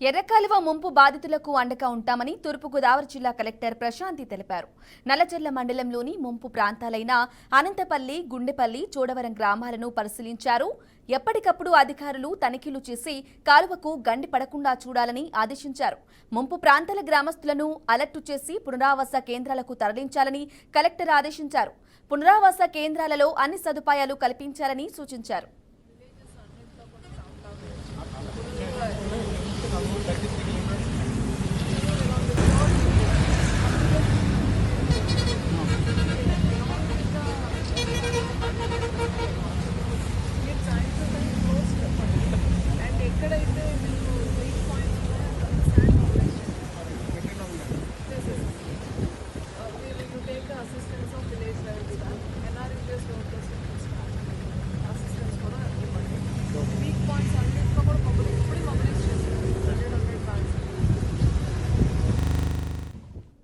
ఎర్రకాలువ ముంపు బాధితులకు అండగా ఉంటామని తూర్పుగోదావరి జిల్లా కలెక్టర్ ప్రశాంతి తెలిపారు. నల్లజర్ల మండలంలోని ముంపు ప్రాంతాలైన అనంతపల్లి, గుండెపల్లి, చోడవరం గ్రామాలను పరిశీలించారు. ఎప్పటికప్పుడు అధికారులు తనిఖీలు చేసి కాలువకు గండి పడకుండా చూడాలని ఆదేశించారు. ముంపు ప్రాంతాల గ్రామస్తులను అలర్టు చేసి పునరావాస కేంద్రాలకు తరలించాలని కలెక్టర్ ఆదేశించారు. పునరావాస కేంద్రాలలో అన్ని సదుపాయాలు కల్పించాలని సూచించారు. Thank you.